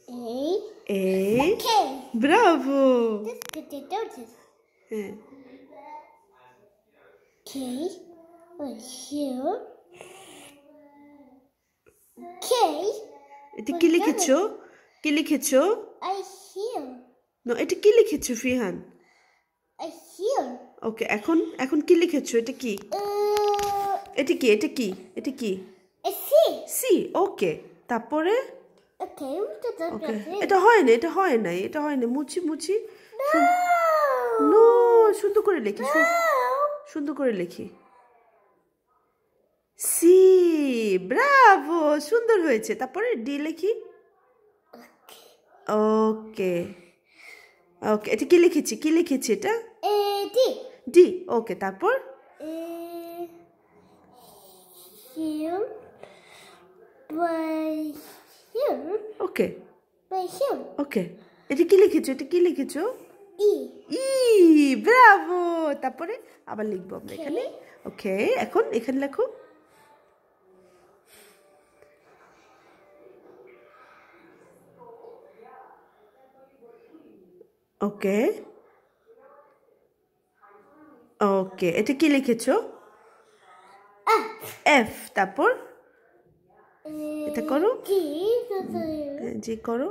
A. K. Bravo. This potato is হ্যাঁ K. Here. K. এটা কি লিখেছো? কি লিখেছো? I hear. না এটা কি লিখেছো ফিহান? I hear. ওকে এখন কি লিখেছো? এটা কি? এটা কি? এটা কি? এটা কি? I see. সি ওকে তারপরে Okay. ওকে এটা হয় না এটা হয় না মুছি No. নো সুন্দর করে লিখি No. সুন্দর করে লিখি সি ব্রাভো সুন্দর হয়েছে তারপরে ডি লিখি ওকে ওকে এটা কি লিখেছি এটা D. ডি ওকে তারপর Here. By here. Okay By here. ওকে এটা কি লিখেছো E. ই ব্রাভো তারপরে আবার লিখবো আমরা এখানে ওকে এখন এখানে লেখো ওকে ওকে এটা কি লিখেছো এফ তারপর এটা করো G. জি করো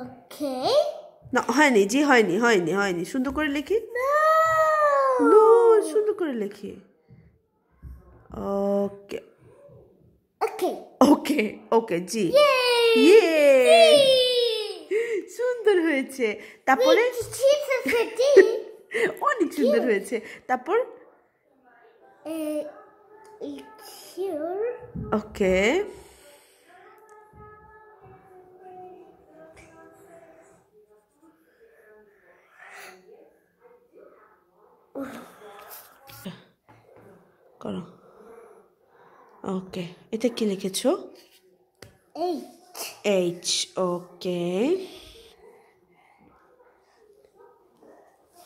Okay. না হয়নি জি হয়নি সুন্দর করে লিখি No. নো সুন্দর করে লিখি ওকে Okay. ওকে ওকে জি Yay. ইয়ে সুন্দর হয়েছে তারপরে অনেক সুন্দর হয়েছে তারপর Here. ওকে করো ওকে এটা কি লিখেছো H. এইচ ওকে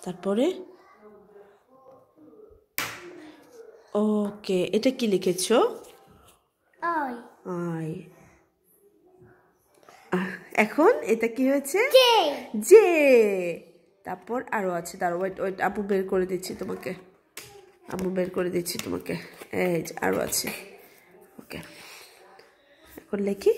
তারপরে ওকে এটা কি লিখেছো I. আই এখন এটা কি হয়েছে J. জে তারপর আরো আছে দাঁড়ো ওয়েট আপু বের করে দিচ্ছি তোমাকে এই যে আরো আছে ওকে এখন লিখি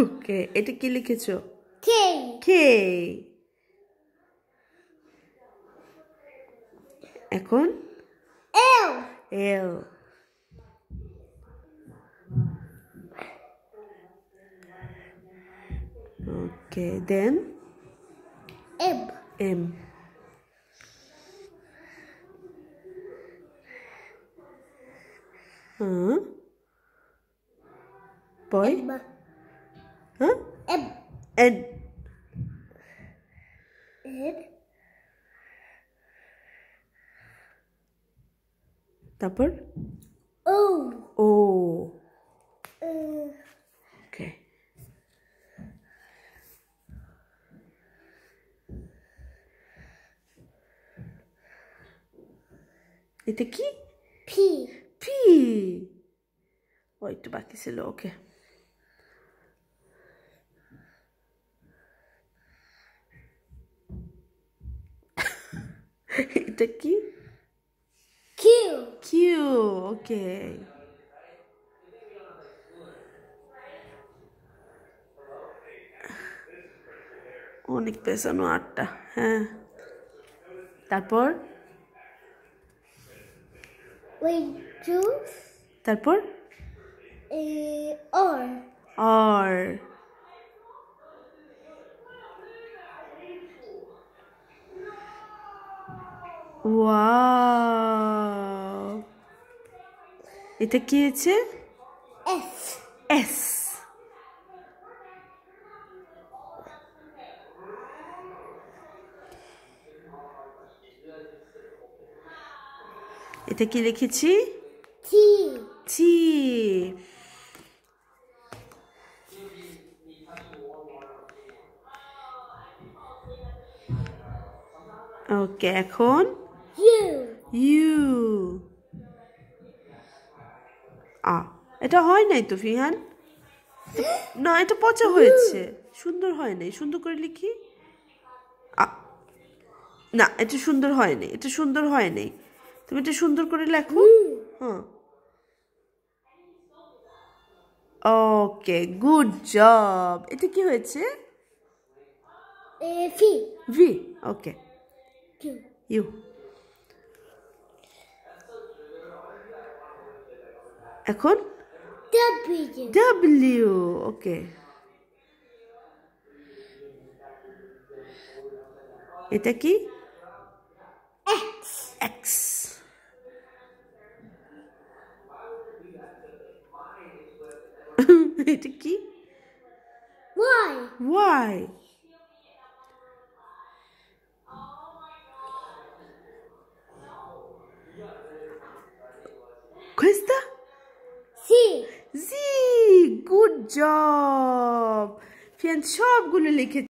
ওকে এটা কি লিখেছো K. কে এখন L. এল ওকে দেন M. এম হ্যাঁ বয় M. হ্যাঁ M. N N. তারপর O. ও Uh, ওকে এটা কি P. পি ও একটু বাকি ছিল ওকে এটা কি Q. কিউ ওকে অনেক পেছানো 8টা হ্যাঁ তারপর Wait, two. তারপর R. আর ওয়াও এটা কি হয়েছে S. এস এটা কি লিখেছি T. টি ওকে এখন U. ইউ আ এটা হয় নাই তো ফিহান না এটা পচা হয়েছে সুন্দর হয় নাই সুন্দর করে লিখি আ না এটা সুন্দর হয় নাই এটা সুন্দর হয় নাই তুমি এটা সুন্দর করে লেখো হ্যাঁ ওকে গুড জব এটা কি হয়েছে V. V okay Q. U এখন W. ডাব্লিউ ওকে এটা কি X. এক্স এটা কি Y. Y Questa? C. Z good job Fiyan সবগুলো লিখে